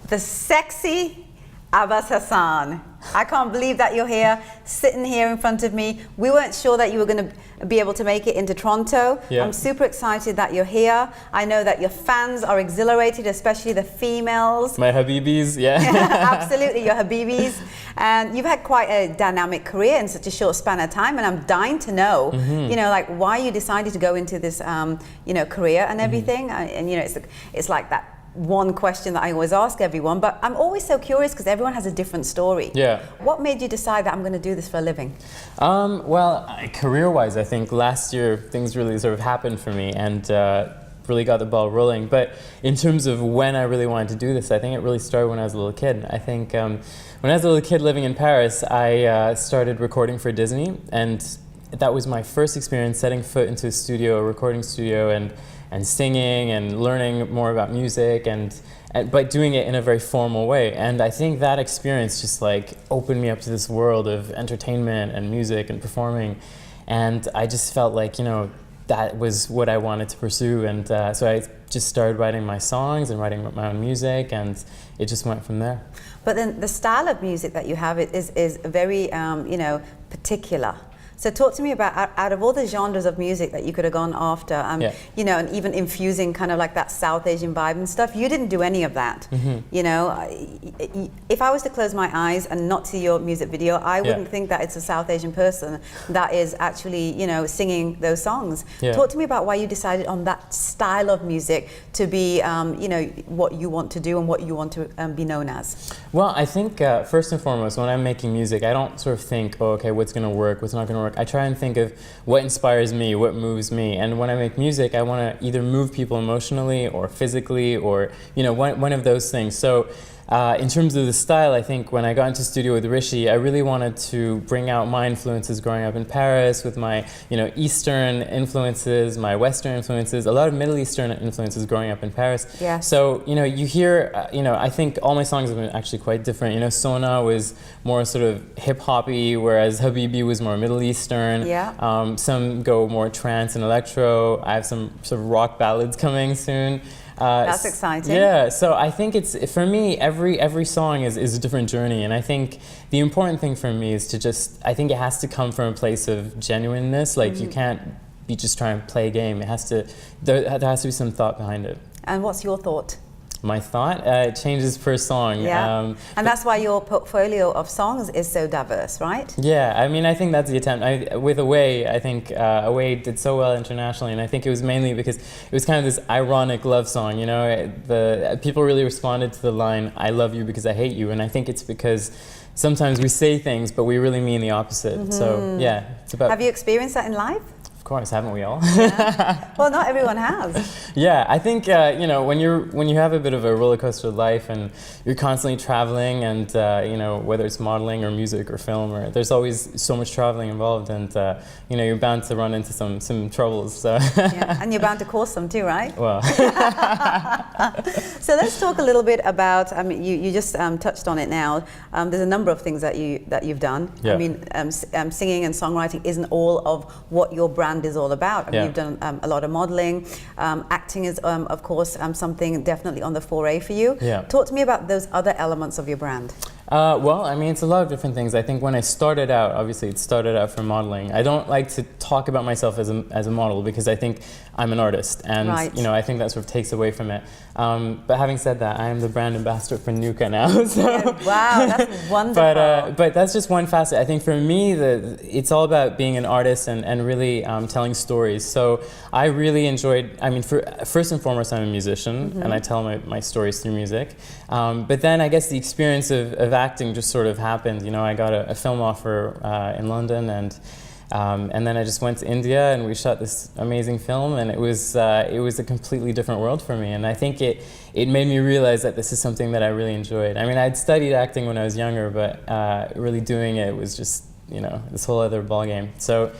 the sexy Abbas Hasan. I can't believe that you're here, sitting here in front of me. We weren't sure that you were going to be able to make it into Toronto. Yeah. I'm super excited that you're here. I know that your fans are exhilarated, especially the females. My Habibis, yeah. Absolutely, your Habibis. And you've had quite a dynamic career in such a short span of time, and I'm dying to know, you know, like why you decided to go into this, you know, career and everything. And you know, it's like that one question that I always ask everyone, but I'm always so curious because everyone has a different story. Yeah. What made you decide that I'm going to do this for a living? Well, career-wise, I think last year things really sort of happened for me and really got the ball rolling. But in terms of when I really wanted to do this, I think it really started when I was a little kid. I think when I was a little kid living in Paris, I started recording for Disney, and that was my first experience setting foot into a studio, a recording studio, and singing and learning more about music and but doing it in a very formal way. And I think that experience just like opened me up to this world of entertainment and music and performing. And I just felt like, you know, that was what I wanted to pursue. And so I just started writing my songs and writing my own music, and it just went from there. But then the style of music that you have is very, you know, particular. So talk to me about, out of all the genres of music that you could have gone after, you know, and even infusing kind of like that South Asian vibe and stuff, you didn't do any of that. You know, if I was to close my eyes and not see your music video, I wouldn't think that it's a South Asian person that is actually, you know, singing those songs. Talk to me about why you decided on that style of music to be, you know, what you want to do and what you want to be known as. Well, I think first and foremost, when I'm making music, I don't sort of think, oh, okay, what's going to work, what's not going to work. I try and think of what inspires me, what moves me. And when I make music, I want to either move people emotionally or physically or, you know, one of those things. So in terms of the style, I think when I got into studio with Rishi, I really wanted to bring out my influences growing up in Paris with my, you know, Eastern influences, my Western influences, a lot of Middle Eastern influences growing up in Paris. Yeah. So, you know, you hear, you know, I think all my songs have been actually quite different. You know, Sona was more sort of hip-hoppy, whereas Habibi was more Middle Eastern. Yeah. Some go more trance and electro. I have some sort of rock ballads coming soon. That's exciting. Yeah, so I think it's, for me, every song is a different journey, and I think the important thing for me is to just, I think it has to come from a place of genuineness. Like you can't be just trying to play a game. It has to, there has to be some thought behind it. And what's your thought? My thought? It changes per song. Yeah. And that's why your portfolio of songs is so diverse, right? Yeah, I mean, I think that's the attempt. With Away, I think Away did so well internationally, and I think it was mainly because it was kind of this ironic love song, you know? People really responded to the line, I love you because I hate you, and I think it's because sometimes we say things, but we really mean the opposite. So, yeah, it's about... Have you experienced that in life? Of course, haven't we all? Yeah. Well, not everyone has. Yeah, I think you know, when you have a bit of a roller coaster life and you're constantly traveling, and you know, whether it's modeling or music or film, or there's always so much traveling involved, and you know, you're bound to run into some troubles. So. Yeah, and you're bound to cause them too, right? Well. So let's talk a little bit about. I mean, you just touched on it now. There's a number of things that you've done. Yeah. I mean, singing and songwriting isn't all of what your brand is all about. I mean, you've done a lot of modeling. Acting is, of course, something definitely on the foray for you. Yeah. Talk to me about those other elements of your brand. Well, I mean, it's a lot of different things. I think when I started out, obviously it started out from modeling. I don't like to talk about myself as a model because I think I'm an artist, and you know, I think that sort of takes away from it. But having said that, I am the brand ambassador for Nooka now. So. Yeah, wow, that's wonderful. But that's just one facet. I think for me, it's all about being an artist and really telling stories. So I really enjoyed, I mean, first and foremost, I'm a musician, and I tell my stories through music. But then I guess the experience of acting just sort of happened. You know, I got a film offer in London, and then I just went to India and we shot this amazing film, and it was a completely different world for me. And I think it made me realize that this is something that I really enjoyed. I mean, I'd studied acting when I was younger, but really doing it was just, you know, this whole other ballgame. So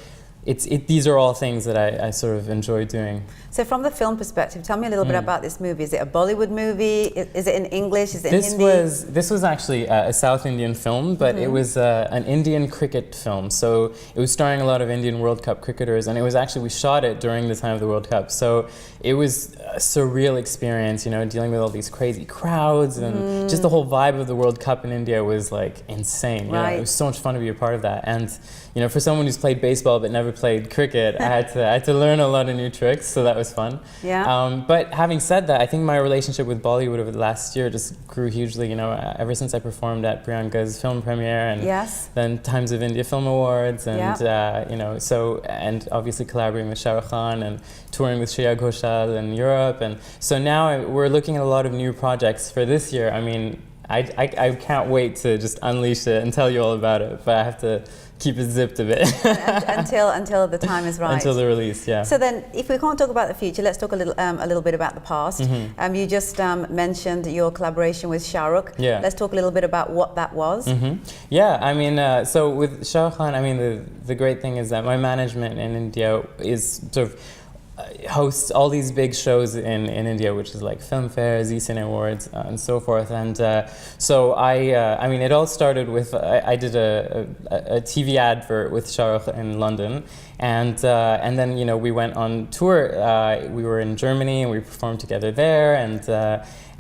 these are all things that I sort of enjoy doing. So from the film perspective, tell me a little bit about this movie. Is it a Bollywood movie? Is it in English? Is it in Hindi? This was actually a South Indian film, but it was an Indian cricket film. So it was starring a lot of Indian World Cup cricketers, and it was actually, we shot it during the time of the World Cup. So it was a surreal experience, you know, dealing with all these crazy crowds, and just the whole vibe of the World Cup in India was like insane. You know, it was so much fun to be a part of that. And you know, for someone who's played baseball but never played cricket, I had to learn a lot of new tricks, so that was fun. Yeah. But having said that, I think my relationship with Bollywood over the last year just grew hugely. You know, ever since I performed at Priyanka's film premiere, and then Times of India Film Awards, and you know, so, and obviously collaborating with Shah Rukh Khan and touring with Shreya Ghoshal in Europe, and so now we're looking at a lot of new projects for this year. I mean, I can't wait to just unleash it and tell you all about it, but I have to keep it zipped a bit. until the time is right. Until the release, yeah. So then, if we can't talk about the future, let's talk a little bit about the past. You just mentioned your collaboration with Shah Rukh. Yeah. Let's talk a little bit about what that was. Yeah, I mean, so with Shah Rukh Khan, I mean, the great thing is that my management in India is sort of hosts all these big shows in India, which is like FilmFare, Cine Awards, and so forth. And so I mean, it all started with I did a TV advert with Shah Rukh in London, and then, you know, we went on tour. We were in Germany and we performed together there,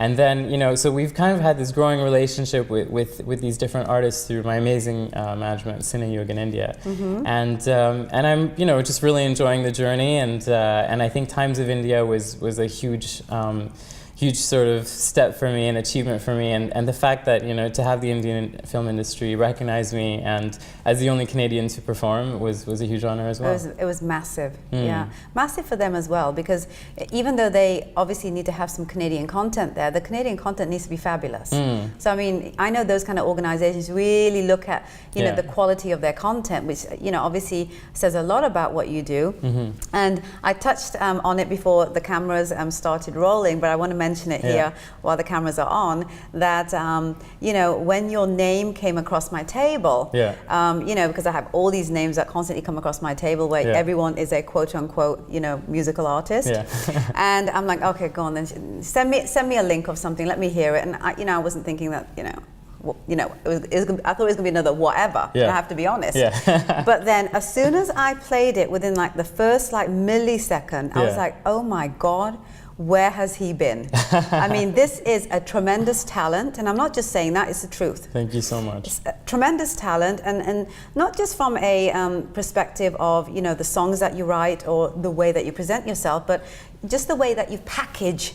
and then, you know, so we've kind of had this growing relationship with these different artists through my amazing management, Cine Yug in India, and I'm, you know, just really enjoying the journey, and I think Times of India was a huge sort of step for me, an achievement for me, and the fact that, you know, to have the Indian film industry recognize me and as the only Canadian to perform was a huge honor as well. It was massive, yeah. Massive for them as well, because even though they obviously need to have some Canadian content there, the Canadian content needs to be fabulous. So I mean, I know those kind of organizations really look at, you know, the quality of their content, which, you know, obviously says a lot about what you do. And I touched on it before the cameras started rolling, but I want to mention it here while the cameras are on, that you know, when your name came across my table, you know, because I have all these names that constantly come across my table where everyone is a quote unquote, you know, musical artist, and I'm like, okay, go on then, send me a link of something, let me hear it. And I, you know, I wasn't thinking that, you know, I thought it was going to be another whatever, I have to be honest. But then as soon as I played it, within like the first like millisecond, I was like, oh my God, where has he been? I mean, this is a tremendous talent, and I'm not just saying that, it's the truth. Thank you so much. It's a tremendous talent, and not just from a perspective of, you know, the songs that you write or the way that you present yourself, but just the way that you package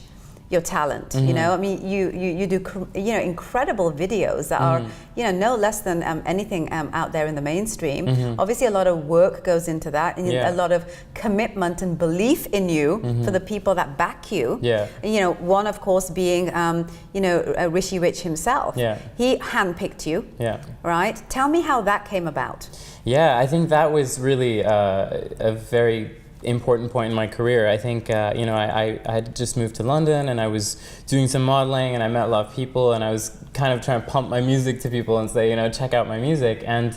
your talent. You know, I mean, you do, you know, incredible videos that are, you know, no less than anything out there in the mainstream. Obviously a lot of work goes into that, and a lot of commitment and belief in you for the people that back you. You know, one of course being you know, Rishi Rich himself. He handpicked you. Right? Tell me how that came about. I think that was really a very important point in my career. I think, you know, I had just moved to London, and I was doing some modeling, and I met a lot of people, and I was kind of trying to pump my music to people and say, you know, check out my music. And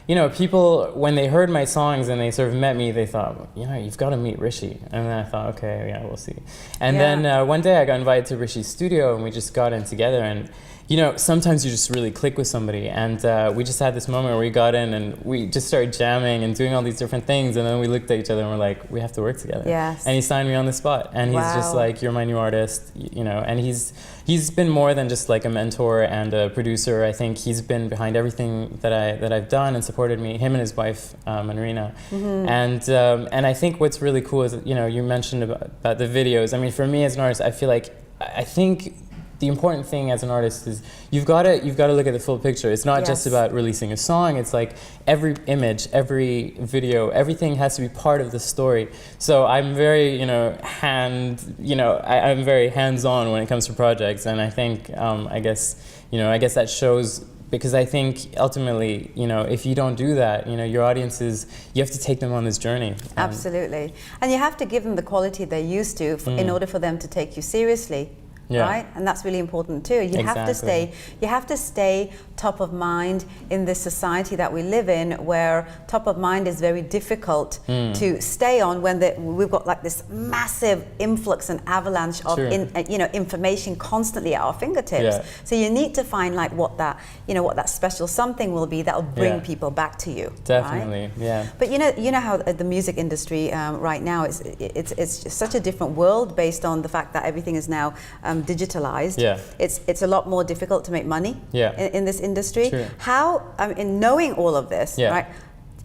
you know, people, when they heard my songs and they sort of met me, they thought, you know, you've got to meet Rishi. And then I thought, okay, yeah, we'll see. And then one day I got invited to Rishi's studio, and we just got in together, and you know, sometimes you just really click with somebody, and we just had this moment where we got in and we just started jamming and doing all these different things, and then we looked at each other and we're like, we have to work together. And he signed me on the spot, and he's just like, you're my new artist, you know. And he's been more than just like a mentor and a producer. I think he's been behind everything that I've done and supported me, him and his wife, Manrina. And I think what's really cool is, you know, you mentioned about the videos. I mean, for me as an artist, I feel like, I think the important thing as an artist is you've got to look at the full picture. It's not just about releasing a song. It's like every image, every video, everything has to be part of the story. So I'm very, you know, I'm very hands-on when it comes to projects, and I think I guess that shows, because I think ultimately, you know, if you don't do that, you know, your audiences, you have to take them on this journey. Absolutely, and you have to give them the quality they're used to in order for them to take you seriously. Right, and that's really important too. You have to stay top of mind in this society that we live in, where top of mind is very difficult to stay on when we've got like this massive influx and avalanche of information constantly at our fingertips. Yeah. So you need to find like what that special something will be that will bring people back to you. Definitely, right? yeah. But you know how the music industry right now it's just such a different world based on the fact that everything is now digitalized. Yeah. It's a lot more difficult to make money in this industry. True. How, in knowing all of this, right?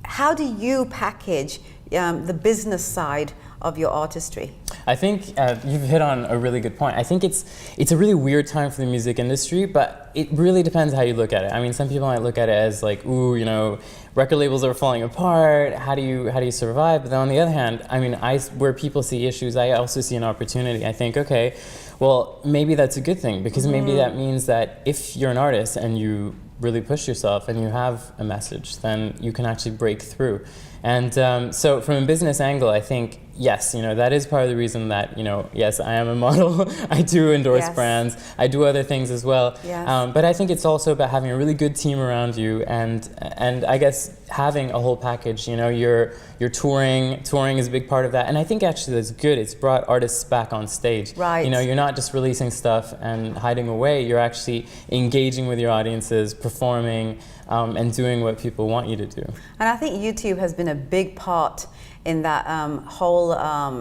How do you package the business side of your artistry? I think you've hit on a really good point. I think it's a really weird time for the music industry, but it really depends how you look at it. I mean, some people might look at it as like, ooh, you know, record labels are falling apart. How do you survive? But then on the other hand, I mean, where people see issues, I also see an opportunity. I think, okay, well, maybe that's a good thing, because maybe that means that if you're an artist and you really push yourself and you have a message, then you can actually break through. And so from a business angle, I think, yes, you know, that is part of the reason that, you know, yes, I am a model. I do endorse brands. I do other things as well. Yes. But I think it's also about having a really good team around you, and I guess having a whole package. You know, you're touring. Touring is a big part of that, and I think actually that's good. It's brought artists back on stage. Right. You know, you're not just releasing stuff and hiding away. You're actually engaging with your audiences, performing, and doing what people want you to do. And I think YouTube has been a big part in that whole,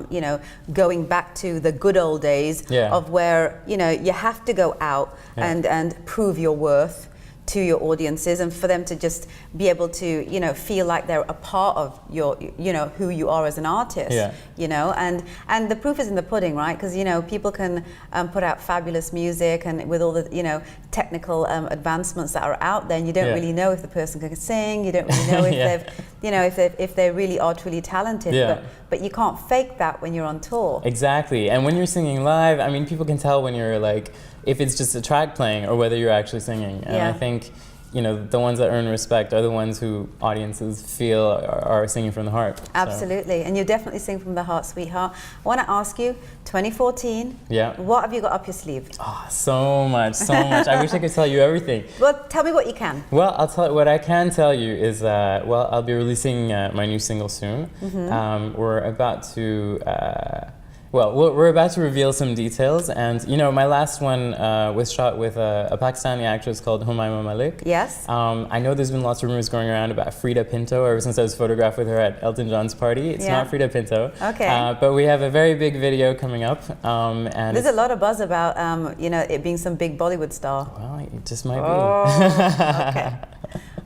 you know, going back to the good old days of where, you know, you have to go out and prove your worth to your audiences, and for them to just be able to, you know, feel like they're a part of your, you know, who you are as an artist. You know, and the proof is in the pudding, right? Because, you know, people can put out fabulous music, and with all the, you know, technical advancements that are out there, and you don't really know if the person can sing. You don't really know if they've, you know, if they really are truly talented. But you can't fake that when you're on tour. Exactly. And when you're singing live, I mean, people can tell when you're like, if it's just a track playing or whether you're actually singing. And I think, you know, the ones that earn respect are the ones who audiences feel are singing from the heart. Absolutely. So. And you definitely sing from the heart, sweetheart. I want to ask you, 2014, what have you got up your sleeve? Oh, so much. I wish I could tell you everything. Well, tell me what you can. Well, I'll tell you, what I can tell you is, well, I'll be releasing my new single soon. We're about to... Well, we're about to reveal some details, and you know, my last one was shot with a Pakistani actress called Humaima Malick. Yes. I know there's been lots of rumors going around about Frida Pinto ever since I was photographed with her at Elton John's party. It's not Frida Pinto. Okay. But we have a very big video coming up, and there's a lot of buzz about you know, it being some big Bollywood star. Well, it just might be. Okay.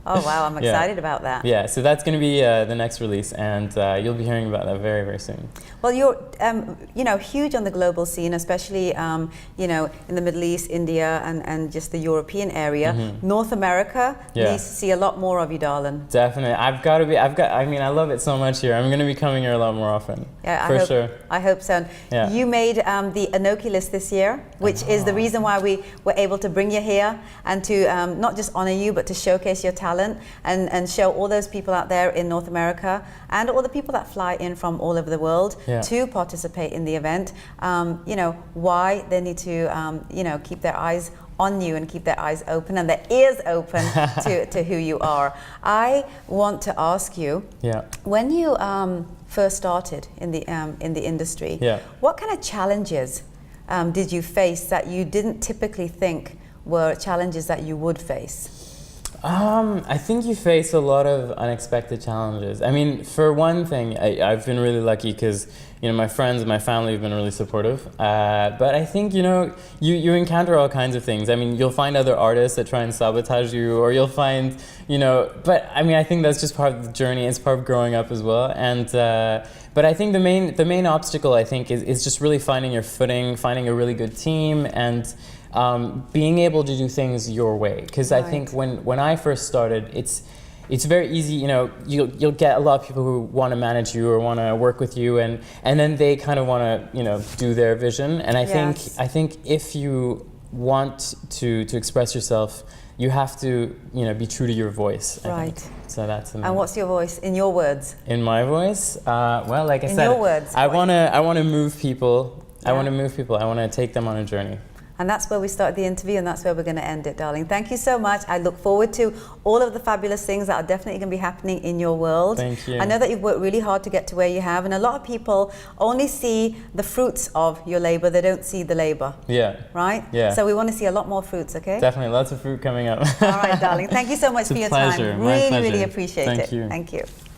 Oh wow, I'm excited about that. Yeah, so that's going to be the next release, and you'll be hearing about that very, very soon. Well, you're, you know, huge on the global scene, especially, you know, in the Middle East, India, and just the European area. North America needs to see a lot more of you, darling. Definitely. I mean, I love it so much here. I'm going to be coming here a lot more often. Yeah, for sure. I hope so. Yeah. You made the Anoki list this year, which is the reason why we were able to bring you here and to not just honor you, but to showcase your talent and show all those people out there in North America and all the people that fly in from all over the world to participate in the event, you know, why they need to, you know, keep their eyes on you and keep their eyes open and their ears open to who you are. I want to ask you, when you first started in the industry, what kind of challenges did you face that you didn't typically think were challenges that you would face? I think you face a lot of unexpected challenges. I mean, for one thing, I've been really lucky because, you know, my friends and my family have been really supportive. But I think, you know, you encounter all kinds of things. I mean, you'll find other artists that try and sabotage you, or you'll find, you know, but I mean, I think that's just part of the journey. It's part of growing up as well. And but I think the main obstacle, I think, is just really finding your footing, finding a really good team, and being able to do things your way. Because I think when I first started, it's very easy, you know, you'll get a lot of people who want to manage you or want to work with you, and then they kind of want to, you know, do their vision. And I think if you want to express yourself, you have to, you know, be true to your voice. I think. So that's the main. And what's your voice in your words? In my voice, well, like I said, in your words, I want to move people. I want to move people. I want to take them on a journey. And that's where we started the interview, and that's where we're going to end it, darling. Thank you so much. I look forward to all of the fabulous things that are definitely going to be happening in your world. Thank you. I know that you've worked really hard to get to where you have, and a lot of people only see the fruits of your labor. They don't see the labor. Yeah. Right? Yeah. So we want to see a lot more fruits, okay? Definitely. Lots of fruit coming up. All right, darling. Thank you so much for your pleasure. time. My Really, pleasure. really appreciate it. Thank you. Thank you.